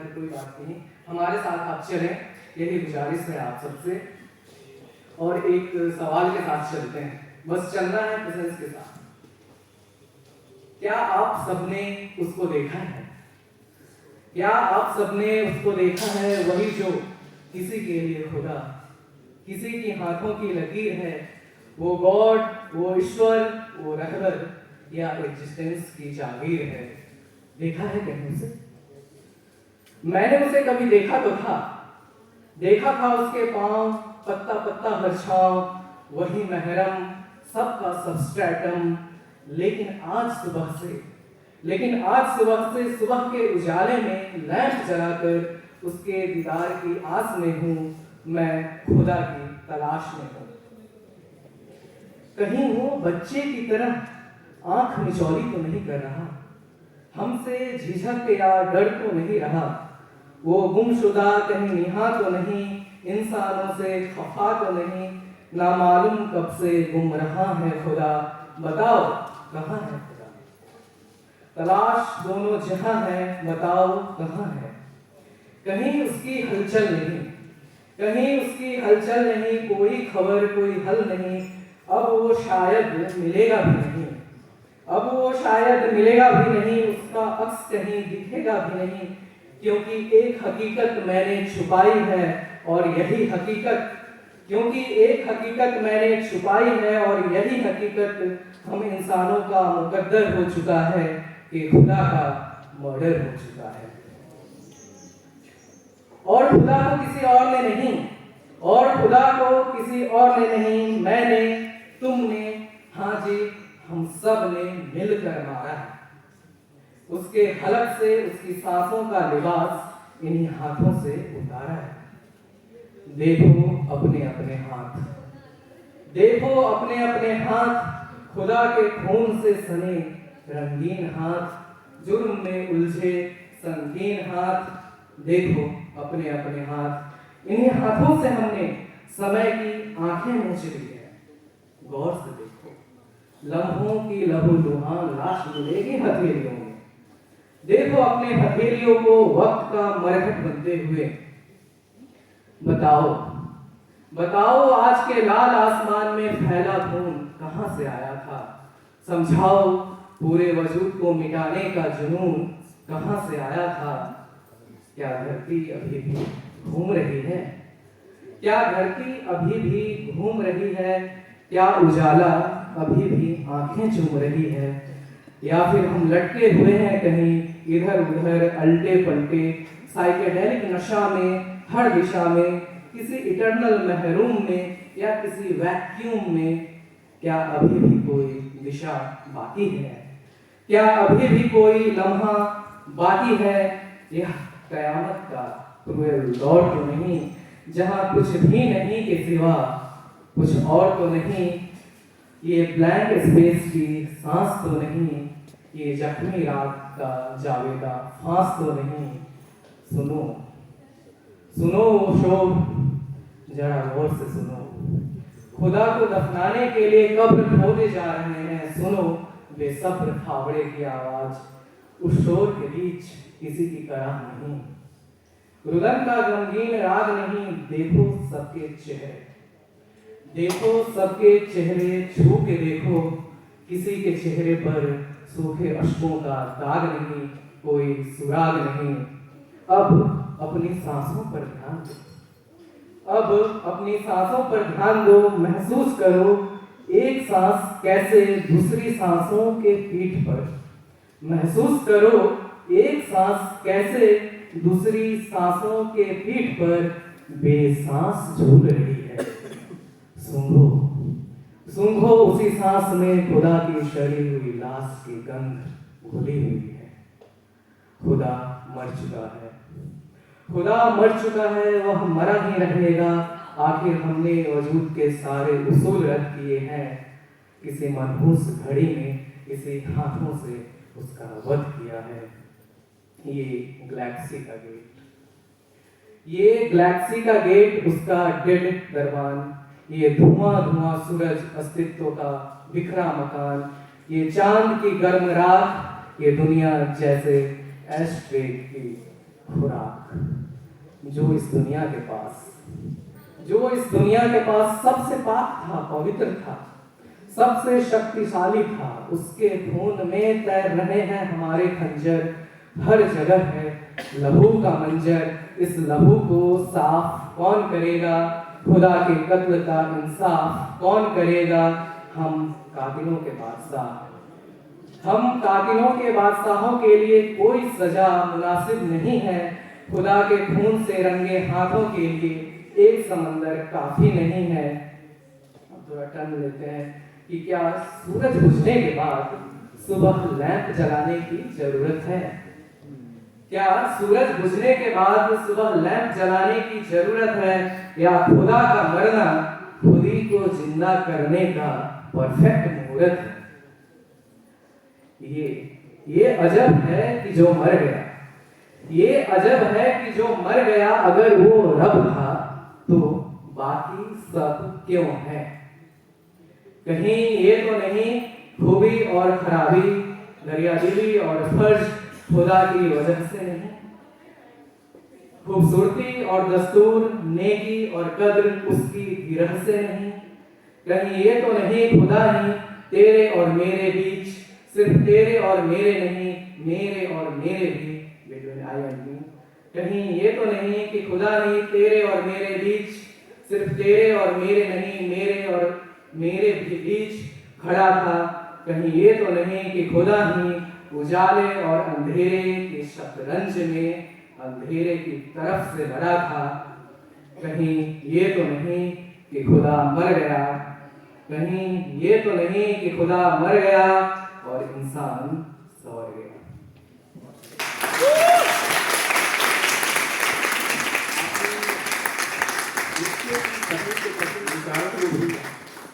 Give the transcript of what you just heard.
है, कोई बात नहीं, हमारे साथ आप चलें, यही गुजारिश है आप सबसे। और एक सवाल के साथ चलते हैं, बस चलना है प्रेजेंस के साथ। क्या आप सबने उसको देखा है? क्या आप सबने उसको देखा है, वही जो किसी के लिए खुदा, किसी की हाथों की लकीर है, वो गॉड, वो ईश्वर, वो रहबर या एग्जिस्टेंस की जागीर है? देखा है कहीं उसे? मैंने उसे कभी देखा तो था, देखा था उसके पांव, पत्ता पत्ता हर छांव, वही महरम, सबका सबस्ट्रेटम। लेकिन आज सुबह से सुबह के उजाले में लैंप जलाकर उसके दीदार की आस में हूं, मैं खुदा की तलाश में हूं। कहीं वो बच्चे की तरह आंख मिचौली तो नहीं कर रहा, हमसे झिझक या डर तो नहीं रहा, वो गुमशुदा कहीं निहा तो नहीं, इंसानों से खफा तो नहीं, ना मालूम कब से गुम रहा है खुदा, बताओ कहाँ है खुदा? तलाश दोनों जहां है, बताओ कहाँ है? कहीं उसकी हलचल नहीं, कहीं उसकी हलचल नहीं, कोई खबर कोई हल नहीं, अब वो शायद मिलेगा भी नहीं, अब वो शायद मिलेगा भी नहीं, उसका अक्स कहीं दिखेगा भी नहीं, क्योंकि एक हकीकत मैंने छुपाई है और यही हकीकत, क्योंकि एक हकीकत मैंने छुपाई है और यही हकीकत हम इंसानों का मुकद्दर हो चुका है कि खुदा का मर्डर हो चुका है। और खुदा को किसी और ने नहीं, और खुदा को किसी और ने नहीं, मैंने, तुमने, हाँ जी, हम सब ने मिलकर मारा है। उसके हलक से उसकी सांसों का लिबास इन्हीं हाथों से उतारा है। देखो अपने अपने हाथ, देखो अपने अपने हाथ, खुदा के खून से सने रंगीन हाथ, जुर्म में उलझे संगीन हाथ, देखो अपने अपने हाथ। इन्हीं हाथों से हमने समय की आंखें मूछ ली है। गौर से देखो, लम्हों की लहूलुहान लाश मिलेगी हथेलियों में। देखो अपने हथेलियों को वक्त का मरहट बनते हुए। बताओ बताओ आज के लाल आसमान में फैला खून कहां से आया था? समझाओ पूरे वजूद को मिटाने का जुनून कहां से आया था? क्या धरती अभी भी घूम रही है? क्या धरती अभी भी घूम रही है? क्या उजाला अभी भी आंखें चूम रही है? या फिर हम लटके हुए हैं कहीं इधर उधर अल्टे पलटे, साइकेडेलिक नशा में, हर दिशा में, किसी इटर्नल महरूम में या किसी वैक्यूम में? क्या अभी भी कोई दिशा बाकी है? क्या अभी भी कोई लम्हा बाकी है? यह कयामत का क्रूएल दौर तो नहीं, जहां कुछ भी नहीं के सिवा कुछ और तो नहीं? ये ब्लैंक स्पेस की सांस तो नहीं, ये जख्मी रात का जावेदा फांस तो नहीं? सुनो सुनो वो शोर, जरा गौर से सुनो, खुदा को दफनाने के लिए कब्र खोदे जा रहे हैं। सुनो बेसब्र फावड़े की आवाज, उस शोर के बीच किसी की कराह नहीं, रुदन का गमगीन राग नहीं। देखो सबके चेहरे, देखो सबके चेहरे, छू के देखो, किसी के चेहरे पर सूखे अश्कों का दाग नहीं, कोई सुराग नहीं। अब अपनी सांसों पर ध्यान दो, अब अपनी सांसों पर ध्यान दो, महसूस करो एक सांस कैसे दूसरी सांसों के पीठ पर, महसूस करो एक सांस कैसे दूसरी सांसों के पीठ पर बेसांस झूल रही है। सूंघो सूंघो उसी सांस में खुदा की शरी हुई लाश की गंध घुली हुई है। खुदा मर चुका है, खुदा मर चुका है, वह मरा ही रहेगा। आखिर हमने वजूद के सारे उसूल रद्द किए हैं, किसी मनहूस घड़ी में इसी हाथों से उसका वध किया है। ये गैलेक्सी का गेट, ये गैलेक्सी का गेट, उसका डेड दरबान, ये धुआं धुआं सूरज अस्तित्व का बिखरा मकान, ये चांद की गर्म रात, ये दुनिया जैसे एस्ट्रे की खुराक, जो इस दुनिया के पास सबसे पाक था, पवित्र था, सबसे शक्तिशाली था, उसके खून में तैर रहे हैं हमारे खंजर। हर जगह है लहू का मंजर, इस लहू को साफ कौन करेगा? खुदा के कत्ल का इंसाफ कौन करेगा? हम कातिलों के बादशाहों के लिए कोई सजा मुनासिब नहीं है। खुदा के खून से रंगे हाथों के लिए एक समंदर काफी नहीं है। अब थोड़ा टर्न लेते हैं कि क्या सूरज बुझने के बाद सुबह लैंप जलाने की जरूरत है? क्या सूरज बुझने के बाद सुबह लैंप जलाने की जरूरत है, या खुदा का मरना खुद ही को जिंदा करने का परफेक्ट मुहूर्त है? ये अजब है कि जो मर गया, ये अजब है कि जो मर गया अगर वो रब था तो बाकी सब क्यों है? कहीं ये तो नहीं खूबी और खराबी, दरियादिली और फर्ज खुदा की वजह से नहीं? खूबसूरती और दस्तूर, नेकी और कद्र उसकी गिरह से नहीं? कहीं ये तो नहीं खुदा ही तेरे और मेरे बीच, सिर्फ तेरे और मेरे नहीं, मेरे और मेरे भी, बिटवीन आई एंड मी। कहीं ये तो नहीं कि खुदा ही तेरे और मेरे बीच, सिर्फ तेरे और मेरे नहीं, मेरे और मेरे भी बीच खड़ा था। कहीं ये तो नहीं कि खुदा ही उजाले और अंधेरे के शतरंज में अंधेरे की तरफ से लड़ा था। कहीं ये तो नहीं कि खुदा मर गया, कहीं ये तो नहीं कि खुदा मर गया और इंसान सवर गया।